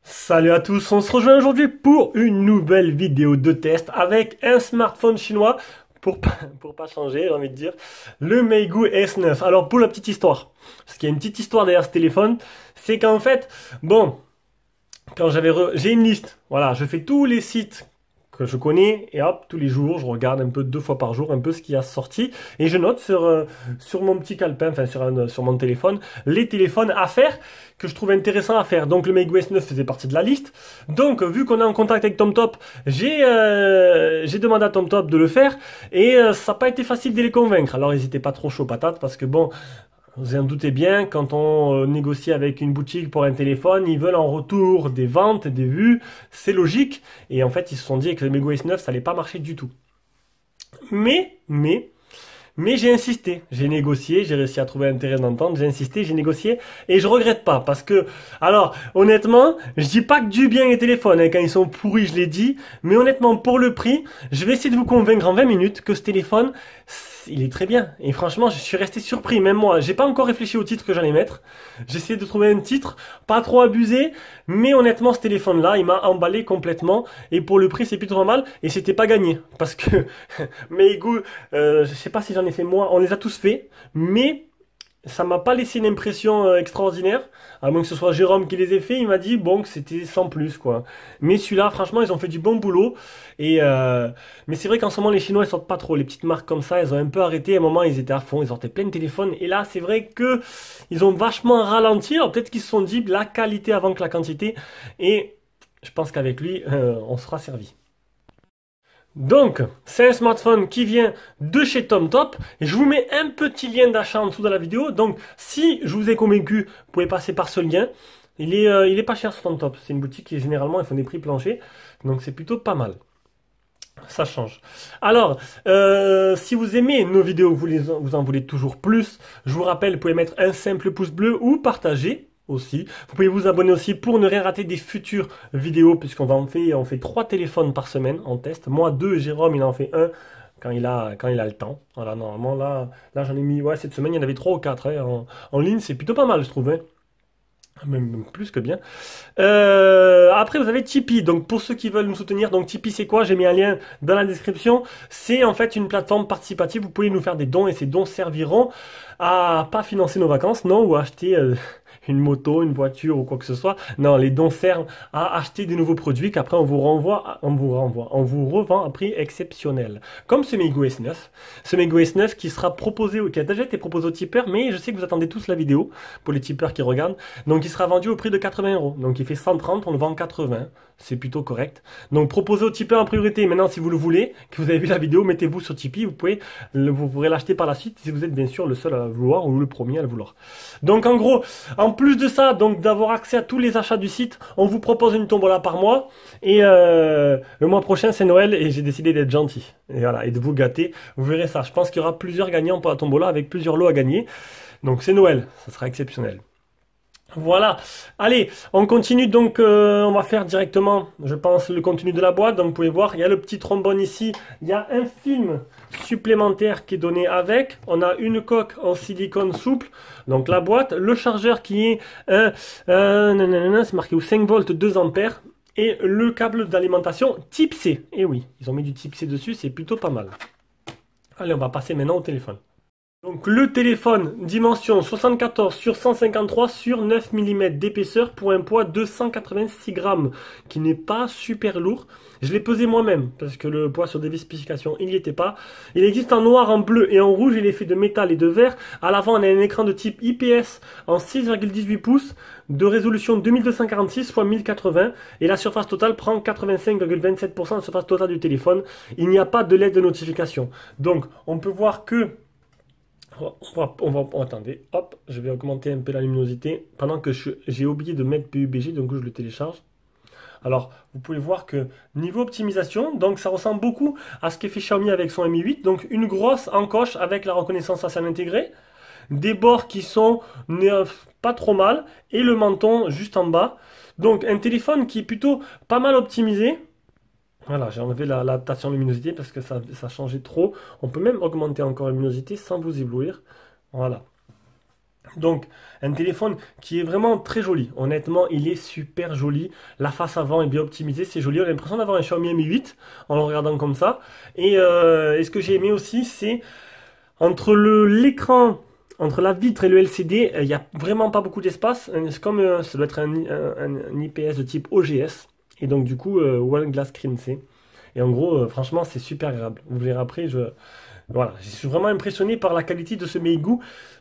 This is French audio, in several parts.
Salut à tous, on se rejoint aujourd'hui pour une nouvelle vidéo de test avec un smartphone chinois pour pas changer, j'ai envie de dire, le Meigu S9. Alors pour la petite histoire, parce qu'il y a une petite histoire derrière ce téléphone, c'est qu'en fait, bon, j'ai une liste, voilà, je fais tous les sites que je connais et hop, tous les jours, je regarde un peu 2 fois par jour un peu ce qui a sorti et je note sur mon petit calepin, enfin sur mon téléphone, les téléphones à faire que je trouve intéressants à faire. Donc le Meigu S9 faisait partie de la liste. Donc vu qu'on est en contact avec TomTop, j'ai demandé à TomTop de le faire et ça n'a pas été facile de les convaincre. Alors ils n'étaient pas trop chauds patates parce que bon, vous en doutez bien, quand on négocie avec une boutique pour un téléphone, ils veulent en retour des ventes, des vues, c'est logique. Et en fait, ils se sont dit que le Meigu S9, ça allait pas marcher du tout. Mais j'ai insisté, j'ai négocié, j'ai réussi à trouver un terrain d'entente, j'ai insisté, j'ai négocié et je regrette pas parce que, alors honnêtement, je dis pas que du bien les téléphones, hein, quand ils sont pourris je l'ai dit, mais honnêtement pour le prix, je vais essayer de vous convaincre en 20 minutes que ce téléphone, il est très bien. Et franchement, je suis resté surpris, même moi, j'ai pas encore réfléchi au titre que j'allais mettre, j'ai essayé de trouver un titre, pas trop abusé, mais honnêtement ce téléphone-là, il m'a emballé complètement et pour le prix c'est plutôt pas mal et c'était pas gagné parce que Meigu, je sais pas si j'en ai fait moi, on les a tous fait, mais ça m'a pas laissé une impression extraordinaire. À moins que ce soit Jérôme qui les ait fait, il m'a dit bon que c'était sans plus quoi. Mais celui-là, franchement, ils ont fait du bon boulot. Mais c'est vrai qu'en ce moment les Chinois ils sortent pas trop. Les petites marques comme ça, elles ont un peu arrêté. À un moment ils étaient à fond, ils sortaient plein de téléphones. Et là, c'est vrai que ils ont vachement ralenti. Alors peut-être qu'ils se sont dit la qualité avant que la quantité. Et je pense qu'avec lui, on sera servi. Donc, c'est un smartphone qui vient de chez TomTop. Je vous mets un petit lien d'achat en dessous de la vidéo. Donc, si je vous ai convaincu, vous pouvez passer par ce lien. Il est pas cher sur TomTop. C'est une boutique qui généralement ils font des prix planchers. Donc, c'est plutôt pas mal. Ça change. Alors, si vous aimez nos vidéos, vous en voulez toujours plus, je vous rappelle, vous pouvez mettre un simple pouce bleu ou partager aussi. Vous pouvez vous abonner aussi pour ne rien rater des futures vidéos, puisqu'on on fait 3 téléphones par semaine en test. Moi 2, Jérôme il en fait un quand il a le temps. Voilà, normalement là j'en ai mis, ouais, cette semaine il y en avait 3 ou 4 hein, en ligne, c'est plutôt pas mal je trouve. Hein. Même plus que bien. Après, vous avez Tipeee. Donc, pour ceux qui veulent nous soutenir, donc Tipeee, c'est quoi? J'ai mis un lien dans la description. C'est en fait une plateforme participative. Vous pouvez nous faire des dons et ces dons serviront à pas financer nos vacances, non, ou à acheter une moto, une voiture ou quoi que ce soit. Non, les dons servent à acheter des nouveaux produits qu'après on vous revend à prix exceptionnel. Comme ce Meigu S9. Ce Meigu S9 qui sera proposé, qui a déjà été proposé aux tipeurs, mais je sais que vous attendez tous la vidéo pour les tipeurs qui regardent. Donc il sera vendu au prix de 80 euros. Donc il fait 130, on le vend 80. C'est plutôt correct. Donc proposez aux tipeurs en priorité. Maintenant, si vous le voulez, que vous avez vu la vidéo, mettez-vous sur Tipeee. Vous pourrez l'acheter par la suite si vous êtes bien sûr le seul à le vouloir ou le premier à le vouloir. Donc en gros, en plus de ça, donc d'avoir accès à tous les achats du site, on vous propose une tombola par mois. Et le mois prochain, c'est Noël et j'ai décidé d'être gentil. Et voilà, et de vous gâter. Vous verrez ça. Je pense qu'il y aura plusieurs gagnants pour la tombola avec plusieurs lots à gagner. Donc c'est Noël. Ça sera exceptionnel. Voilà, allez, on continue donc, on va faire directement, je pense, le contenu de la boîte. Donc vous pouvez voir, il y a le petit trombone ici, il y a un film supplémentaire qui est donné avec, on a une coque en silicone souple, donc la boîte, le chargeur qui est c'est marqué 5 volts 2 ampères, et le câble d'alimentation type C. Et oui, ils ont mis du type C dessus, c'est plutôt pas mal. Allez, on va passer maintenant au téléphone. Donc le téléphone, dimension 74 sur 153 sur 9 mm d'épaisseur pour un poids de 186 grammes, qui n'est pas super lourd. Je l'ai pesé moi-même, parce que le poids sur des spécifications, il n'y était pas. Il existe en noir, en bleu et en rouge, il est fait de métal et de verre. À l'avant, on a un écran de type IPS en 6,18 pouces, de résolution 2246 x 1080, et la surface totale prend 85,27% de la surface totale du téléphone. Il n'y a pas de LED de notification. Donc, on peut voir que attendez, hop, je vais augmenter un peu la luminosité pendant que j'ai oublié de mettre PUBG, donc je le télécharge. Alors, vous pouvez voir que niveau optimisation, donc ça ressemble beaucoup à ce que fait Xiaomi avec son Mi 8, donc une grosse encoche avec la reconnaissance faciale intégrée, des bords qui sont pas trop mal, et le menton juste en bas. Donc un téléphone qui est plutôt pas mal optimisé. Voilà, j'ai enlevé l'adaptation luminosité parce que ça changeait trop. On peut même augmenter encore la luminosité sans vous éblouir. Voilà. Donc, un téléphone qui est vraiment très joli. Honnêtement, il est super joli. La face avant est bien optimisée, c'est joli. On a l'impression d'avoir un Xiaomi Mi 8 en le regardant comme ça. Et ce que j'ai aimé aussi, c'est entre l'écran, entre la vitre et le LCD, il n'y a vraiment pas beaucoup d'espace. C'est comme ça doit être un IPS de type OGS. Et donc, du coup, One Glass Screen C. Et en gros, franchement, c'est super agréable. Vous verrez après, voilà, je suis vraiment impressionné par la qualité de ce Meigu.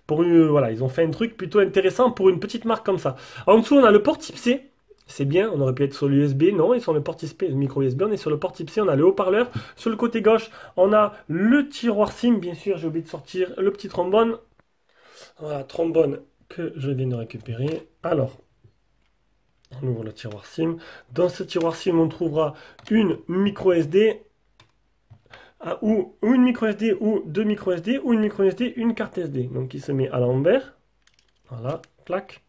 Voilà, ils ont fait un truc plutôt intéressant pour une petite marque comme ça. En dessous, on a le port type C. C'est bien, on aurait pu être sur l'USB. Non, ils sont le port type C, le micro USB. On est sur le port type C, on a le haut-parleur. Sur le côté gauche, on a le tiroir SIM. Bien sûr, j'ai oublié de sortir le petit trombone. Voilà, trombone que je viens de récupérer. Alors, on ouvre le tiroir SIM. Dans ce tiroir SIM, on trouvera une micro SD. Ou une micro SD, ou deux micro SD, ou une micro SD, une carte SD. Donc qui se met à l'envers. Voilà, clac.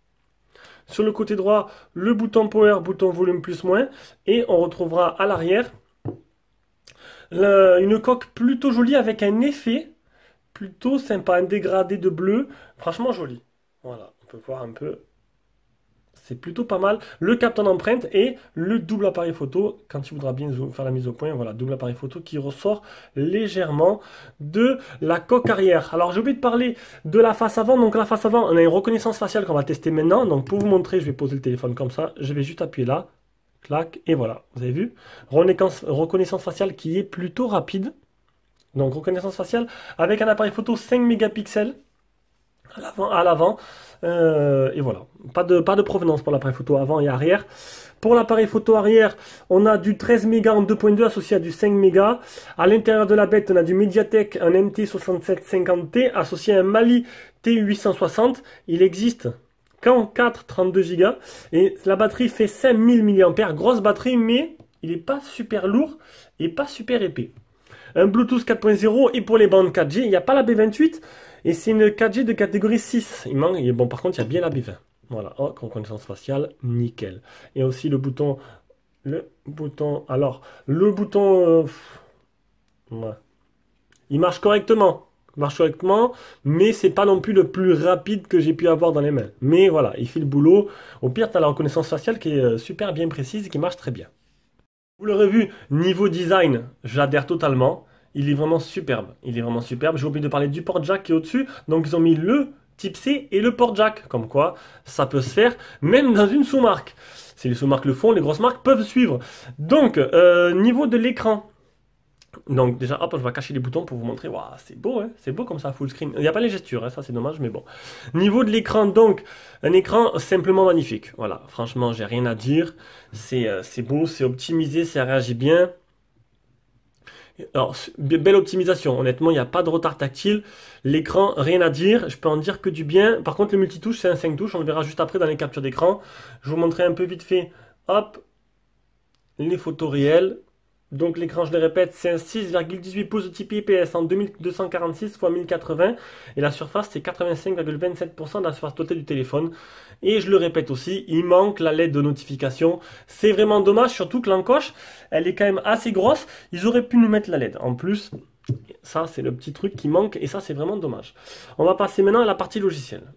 Sur le côté droit, le bouton power, bouton volume plus moins. Et on retrouvera à l'arrière une coque plutôt jolie avec un effet plutôt sympa, un dégradé de bleu. Franchement joli. Voilà, on peut voir un peu. C'est plutôt pas mal. Le capteur d'empreinte et le double appareil photo. Quand tu voudras bien faire la mise au point, voilà, double appareil photo qui ressort légèrement de la coque arrière. Alors j'ai oublié de parler de la face avant. Donc la face avant, on a une reconnaissance faciale qu'on va tester maintenant. Donc pour vous montrer, je vais poser le téléphone comme ça. Je vais juste appuyer là. Clac, et voilà. Vous avez vu? Reconnaissance faciale qui est plutôt rapide. Donc reconnaissance faciale avec un appareil photo 5 mégapixels à l'avant. Et voilà, pas de provenance pour l'appareil photo avant et arrière. Pour l'appareil photo arrière, on a du 13 mégas en 2.2 associé à du 5 mégas. À l'intérieur de la bête, on a du Mediatek, un MT6750T associé à un Mali T860. Il existe qu'en 4 32 Go. Et la batterie fait 5000 mAh. Grosse batterie, mais il n'est pas super lourd et pas super épais. Un Bluetooth 4.0 et pour les bandes 4G, il n'y a pas la B28. Et c'est une 4G de catégorie 6. Il manque, bon, par contre, il y a bien la B20. Voilà, oh, reconnaissance faciale, nickel. Et aussi le bouton, alors, le bouton, ouais. Il marche correctement. Mais c'est pas non plus le plus rapide que j'ai pu avoir dans les mains. Mais voilà, il fait le boulot. Au pire, tu as la reconnaissance faciale qui est super bien précise et qui marche très bien. Vous l'aurez vu, niveau design, j'adhère totalement. Il est vraiment superbe. J'ai oublié de parler du port jack qui est au-dessus. Donc ils ont mis le type C et le port jack. Comme quoi, ça peut se faire même dans une sous-marque. Si les sous-marques le font, les grosses marques peuvent suivre. Donc, niveau de l'écran. Donc déjà, hop, je vais cacher les boutons pour vous montrer. Waouh, c'est beau, hein, c'est beau comme ça, full screen. Il n'y a pas les gestures, hein, ça c'est dommage, mais bon. Niveau de l'écran, donc, un écran simplement magnifique. Voilà, franchement, j'ai rien à dire. C'est beau, c'est optimisé, ça réagit bien. Alors, belle optimisation, honnêtement, il n'y a pas de retard tactile. L'écran, rien à dire, je peux en dire que du bien. Par contre, le multitouche, c'est un 5 touches, on le verra juste après dans les captures d'écran. Je vais vous montrer un peu vite fait, hop, les photos réelles. Donc l'écran, je le répète, c'est un 6,18 pouces de type IPS en 2246 x 1080 et la surface c'est 85,27% de la surface totale du téléphone. Et je le répète aussi, il manque la LED de notification. C'est vraiment dommage, surtout que l'encoche, elle est quand même assez grosse. Ils auraient pu nous mettre la LED. En plus, ça c'est le petit truc qui manque et ça c'est vraiment dommage. On va passer maintenant à la partie logicielle.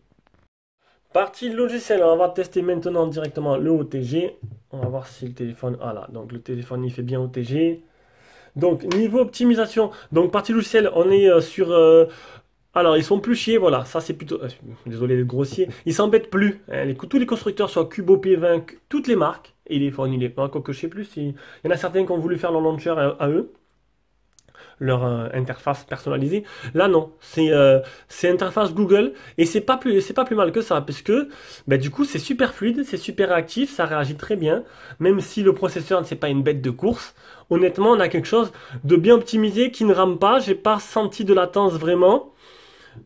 Partie logicielle, on va tester maintenant directement le OTG. On va voir si le téléphone... Voilà, donc le téléphone il fait bien OTG. Donc niveau optimisation, donc partie logicielle, on est sur... alors ils sont plus chiés, voilà, ça c'est plutôt... désolé d'être grossier, ils s'embêtent plus. Hein, tous les constructeurs, soit Cubo, P20, toutes les marques, et il est fourni les pas, que je sais plus, il y en a certains qui ont voulu faire leur launcher à eux. Leur interface personnalisée. Là non, c'est interface Google et c'est pas plus mal que ça parce que du coup c'est super fluide, c'est super réactif, ça réagit très bien. Même si le processeur c'est pas une bête de course, honnêtement on a quelque chose de bien optimisé qui ne rame pas. J'ai pas senti de latence vraiment.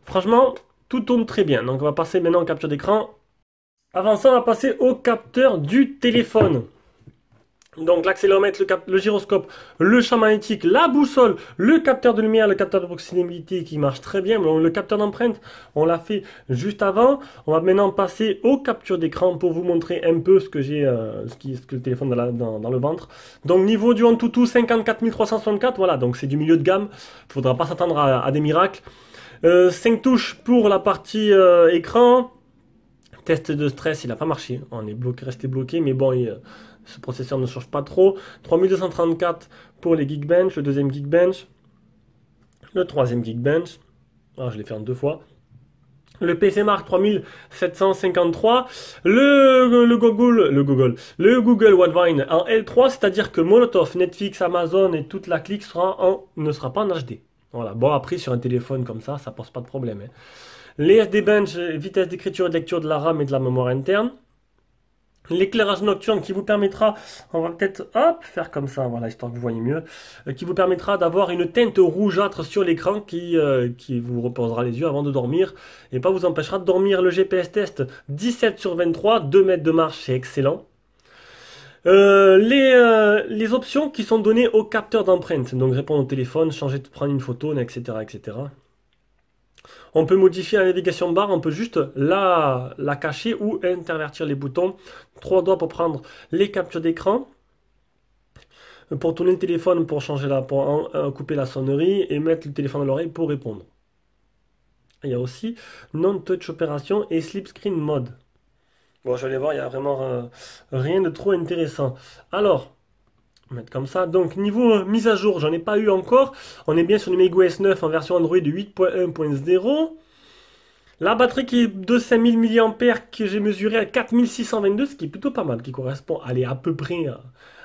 Franchement tout tourne très bien. Donc on va passer maintenant en capture d'écran. Avant ça on va passer au capteur du téléphone. Donc l'accéléromètre, le gyroscope, le champ magnétique, la boussole, le capteur de lumière, le capteur de proximité qui marche très bien. Le capteur d'empreinte, on l'a fait juste avant. On va maintenant passer aux captures d'écran pour vous montrer un peu ce que j'ai, ce que le téléphone dans le ventre. Donc niveau du Antutu 54 364, voilà, donc c'est du milieu de gamme. Il ne faudra pas s'attendre à des miracles. 5 touches pour la partie écran. Test de stress, il n'a pas marché. On est bloqué, resté bloqué, mais bon, ce processeur ne change pas trop. 3234 pour les Geekbench, le deuxième Geekbench, le troisième Geekbench. Ah, je l'ai fait en 2 fois. Le PC Mark 3753, le Google Widevine en L3, c'est-à-dire que Molotov, Netflix, Amazon et toute la clique ne sera pas en HD. Voilà. Bon, après, sur un téléphone comme ça pose pas de problème. Hein. Les SD Bench, vitesse d'écriture et de lecture de la RAM et de la mémoire interne. L'éclairage nocturne qui vous permettra, on va peut-être faire comme ça, voilà, histoire que vous voyez mieux, qui vous permettra d'avoir une teinte rougeâtre sur l'écran qui vous reposera les yeux avant de dormir et pas vous empêchera de dormir. Le GPS test 17/23, 2 mètres de marche, c'est excellent. Les options qui sont données au capteur d'empreinte, donc répondre au téléphone, changer de prendre une photo, etc., etc. On peut modifier la navigation barre, on peut juste la cacher ou intervertir les boutons. 3 doigts pour prendre les captures d'écran. Pour tourner le téléphone, pour changer pour couper la sonnerie et mettre le téléphone à l'oreille pour répondre. Il y a aussi non-touch opération et sleep screen mode. Bon, je vais aller voir, il n'y a vraiment rien de trop intéressant. Alors, mettre comme ça. Donc niveau mise à jour, j'en ai pas eu encore. On est bien sur le MeigOS 9 en version Android 8.1.0. La batterie qui est de 5000 mAh que j'ai mesuré à 4622, ce qui est plutôt pas mal, qui correspond à peu près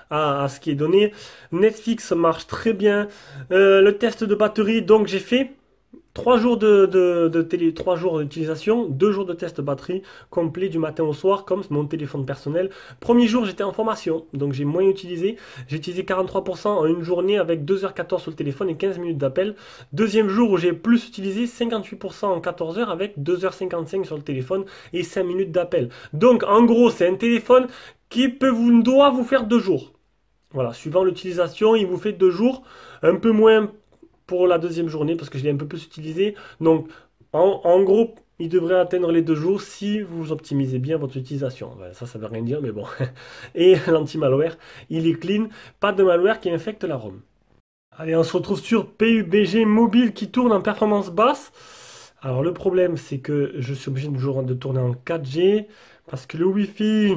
à ce qui est donné. Netflix marche très bien. Le test de batterie, donc j'ai fait 3 jours 3 jours d'utilisation, 2 jours de test batterie complet du matin au soir comme mon téléphone personnel. Premier jour j'étais en formation, donc j'ai moins utilisé. J'ai utilisé 43% en une journée avec 2h14 sur le téléphone et 15 minutes d'appel. Deuxième jour où j'ai plus utilisé, 58% en 14 heures avec 2h55 sur le téléphone et 5 minutes d'appel. Donc en gros c'est un téléphone qui doit vous faire 2 jours. Voilà, suivant l'utilisation, il vous fait 2 jours, un peu moins pour la deuxième journée parce que je l'ai un peu plus utilisé. Donc en gros il devrait atteindre les 2 jours si vous optimisez bien votre utilisation. Ça veut rien dire mais bon. Et l'anti-malware, il est clean, pas de malware qui infecte la ROM. Allez, on se retrouve sur PUBG mobile qui tourne en performance basse. Alors le problème c'est que je suis obligé toujours de tourner en 4G parce que le Wi-Fi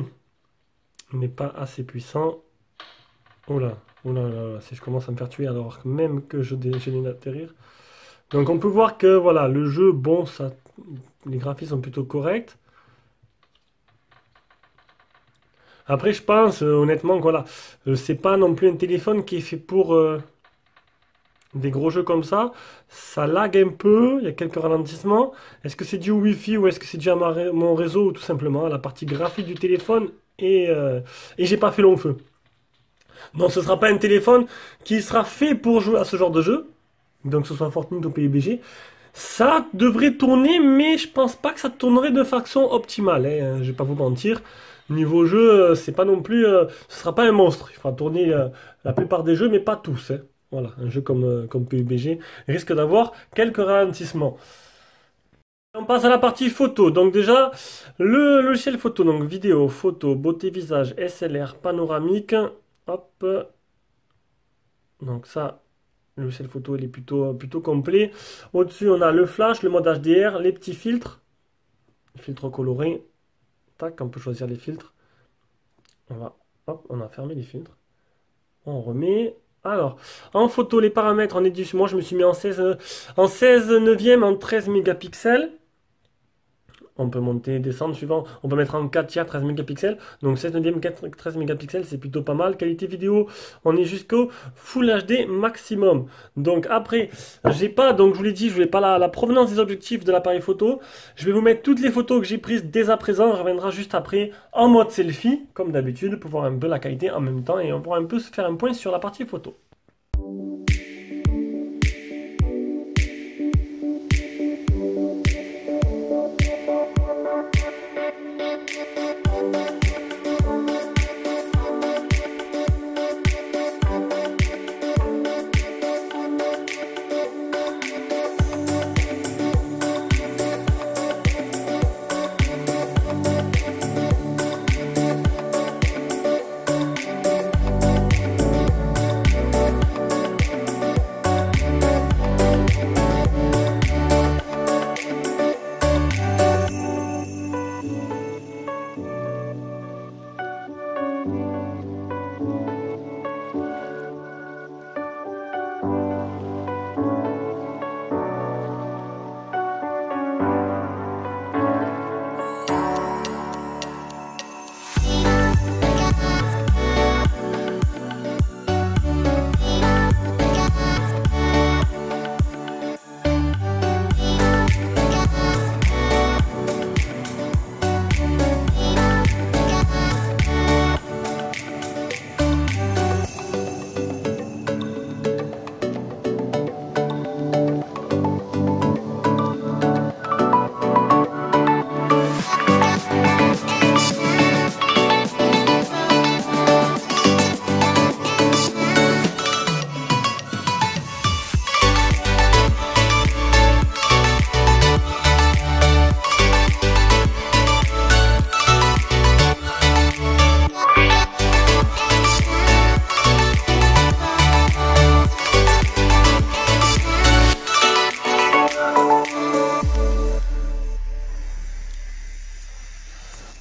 n'est pas assez puissant. Oh là, si je commence à me faire tuer alors même que je viens d'atterrir. Donc on peut voir que voilà, le jeu, bon, les graphismes sont plutôt corrects. Après je pense honnêtement que voilà, c'est pas non plus un téléphone qui est fait pour des gros jeux comme ça. Ça lag un peu, il y a quelques ralentissements. Est-ce que c'est dû au Wi-Fi ou est-ce que c'est dû à mon réseau ou tout simplement à la partie graphique du téléphone et j'ai pas fait long feu. Non, ce ne sera pas un téléphone qui sera fait pour jouer à ce genre de jeu. Donc que ce soit Fortnite ou PUBG. Ça devrait tourner, mais je pense pas que ça tournerait de façon optimale. Hein, je vais pas vous mentir. Niveau jeu, c'est pas non plus. Ce sera pas un monstre. Il faudra tourner la plupart des jeux, mais pas tous. Hein. Voilà, un jeu comme PUBG risque d'avoir quelques ralentissements. On passe à la partie photo. Donc déjà, le logiciel photo, donc vidéo, photo, beauté visage, SLR, panoramique. Hop. Donc ça, le logiciel photo, il est plutôt complet. Au-dessus, on a le flash, le mode HDR, les petits filtres. Filtres colorés. Tac, on peut choisir les filtres. Hop, on a fermé les filtres. On remet. Alors, en photo, les paramètres, on est dessus. Moi, je me suis mis en 16 neuvième, en 13 mégapixels. On peut monter, descendre, suivant. On peut mettre en 4 tiers 13 mégapixels. Donc 16 neuvième, 13 mégapixels, c'est plutôt pas mal. Qualité vidéo, on est jusqu'au Full HD maximum. Donc après, donc je vous l'ai dit, je voulais pas la provenance des objectifs de l'appareil photo. Je vais vous mettre toutes les photos que j'ai prises dès à présent. On reviendra juste après en mode selfie, comme d'habitude, pour voir un peu la qualité en même temps. Et on pourra un peu se faire un point sur la partie photo.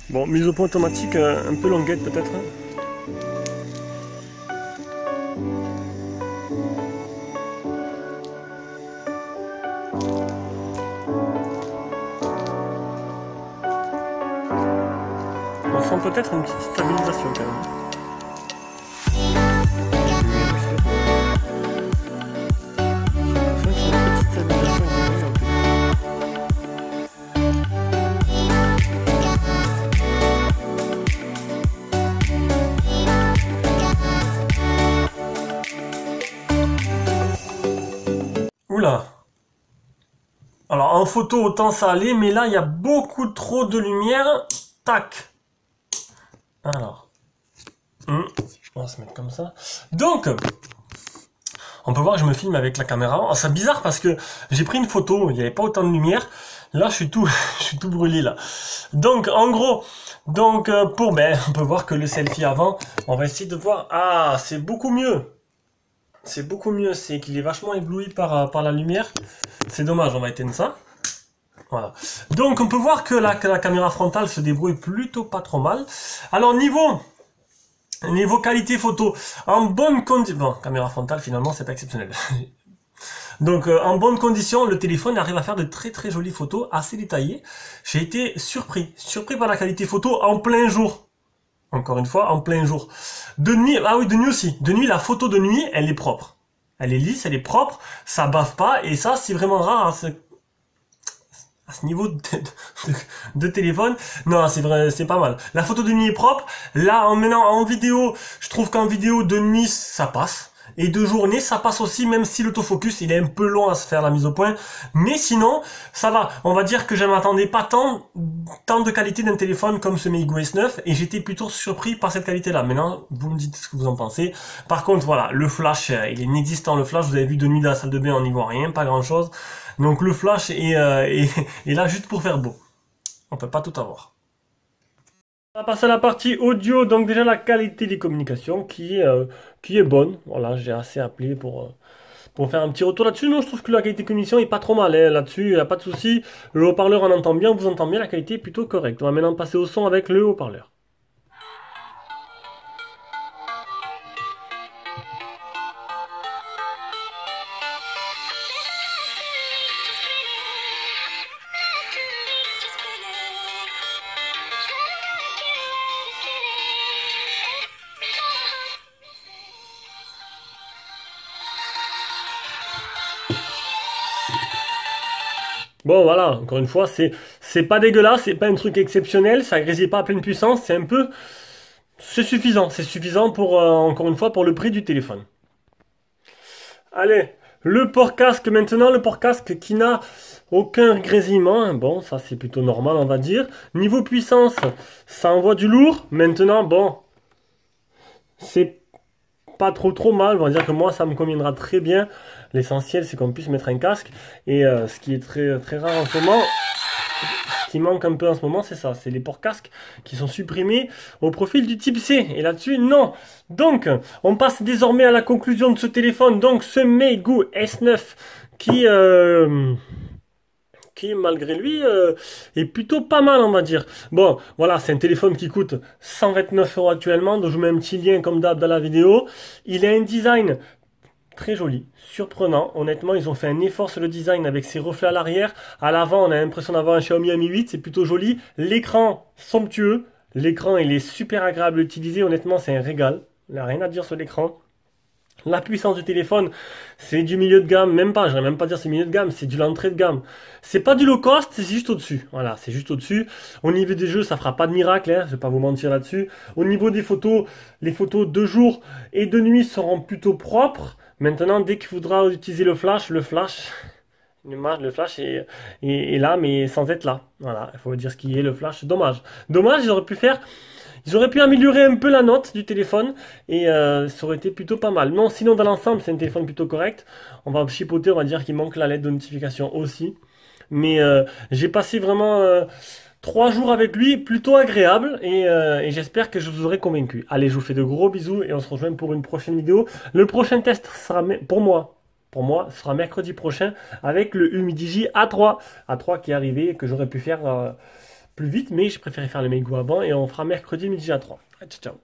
Bon, mise au point automatique, un peu longuette peut-être. On sent peut-être une petite stabilisation quand même. Oula. Alors en photo autant ça allait, mais là il y a beaucoup trop de lumière. Tac. Alors. On va se mettre comme ça. Donc, on peut voir que je me filme avec la caméra. C'est bizarre parce que j'ai pris une photo, il n'y avait pas autant de lumière. Là je suis tout, je suis tout brûlé là. Donc en gros, on peut voir que le selfie avant, on va essayer de voir. Ah, c'est beaucoup mieux. C'est beaucoup mieux, c'est qu'il est vachement ébloui par la lumière. C'est dommage, on va éteindre ça. Voilà. Donc on peut voir que la caméra frontale se débrouille plutôt pas trop mal. Alors niveau qualité photo, en bonne condition... Bon, caméra frontale finalement c'est pas exceptionnel. Donc en bonne condition, le téléphone arrive à faire de très très jolies photos, assez détaillées. J'ai été surpris par la qualité photo en plein jour. Encore une fois, en plein jour. De nuit, ah oui, de nuit aussi. De nuit, la photo de nuit, elle est propre. Elle est lisse, elle est propre, ça bave pas, et ça, c'est vraiment rare à ce niveau de téléphone. Non, c'est vrai, c'est pas mal. La photo de nuit est propre. Là, maintenant, en vidéo, je trouve qu'en vidéo de nuit, ça passe. Et de journée, ça passe aussi, même si l'autofocus, il est un peu long à se faire la mise au point. Mais sinon, ça va. On va dire que je ne m'attendais pas tant de qualité d'un téléphone comme ce Meigo S9. Et j'étais plutôt surpris par cette qualité-là. Maintenant, vous me dites ce que vous en pensez. Par contre, voilà, le flash, il est inexistant. Le flash, vous avez vu de nuit dans la salle de bain, on n'y voit rien, pas grand-chose. Donc le flash est là juste pour faire beau. On peut pas tout avoir. On va passer à la partie audio, donc déjà la qualité des communications qui est bonne. Voilà, j'ai assez appelé pour faire un petit retour là-dessus. Non, je trouve que la qualité de communication est pas trop mal. Hein. Là-dessus, il n'y a pas de souci. Le haut-parleur on entend bien, on vous entend bien, la qualité est plutôt correcte. On va maintenant passer au son avec le haut-parleur. Bon voilà, encore une fois, c'est pas dégueulasse, c'est pas un truc exceptionnel, ça grésille pas à pleine puissance, c'est suffisant pour, encore une fois, pour le prix du téléphone. Allez, le port casque maintenant, le port casque qui n'a aucun grésillement, bon, ça c'est plutôt normal on va dire. Niveau puissance, ça envoie du lourd, maintenant, bon, c'est pas trop mal, on va dire que moi ça me conviendra très bien. L'essentiel c'est qu'on puisse mettre un casque et ce qui est très très rare en ce moment, ce qui manque un peu en ce moment, c'est ça, c'est les ports casques qui sont supprimés au profil du type C et là-dessus non. Donc on passe désormais à la conclusion de ce téléphone, donc ce Meigo S9 qui malgré lui est plutôt pas mal on va dire. Bon voilà, c'est un téléphone qui coûte 129 € actuellement, donc je vous mets un petit lien comme d'hab dans la vidéo. Il a un design très joli, surprenant, honnêtement ils ont fait un effort sur le design avec ses reflets à l'arrière. À l'avant on a l'impression d'avoir un Xiaomi Mi 8, c'est plutôt joli. L'écran somptueux, l'écran il est super agréable à utiliser, honnêtement c'est un régal, il n'y a rien à dire sur l'écran. La puissance du téléphone, c'est du milieu de gamme, même pas, je vais même pas dire c'est milieu de gamme, c'est de l'entrée de gamme. C'est pas du low cost, c'est juste au-dessus. Voilà, c'est juste au-dessus. Au niveau des jeux, ça fera pas de miracle, hein, je vais pas vous mentir là-dessus. Au niveau des photos, les photos de jour et de nuit seront plutôt propres. Maintenant, dès qu'il faudra utiliser le flash est là, mais sans être là. Voilà, il faut dire ce qui est le flash, dommage. Dommage, ils auraient pu améliorer un peu la note du téléphone et ça aurait été plutôt pas mal. Non, sinon dans l'ensemble, c'est un téléphone plutôt correct. On va chipoter, on va dire qu'il manque la LED de notification aussi. Mais j'ai passé vraiment 3 jours avec lui, plutôt agréable et j'espère que je vous aurai convaincu. Allez, je vous fais de gros bisous et on se rejoint pour une prochaine vidéo. Le prochain test sera pour moi, ce sera mercredi prochain avec le Humidigi A3 qui est arrivé et que j'aurais pu faire plus vite, mais j'ai préféré faire le Mego avant et on fera mercredi midi à 3. Ciao, ciao.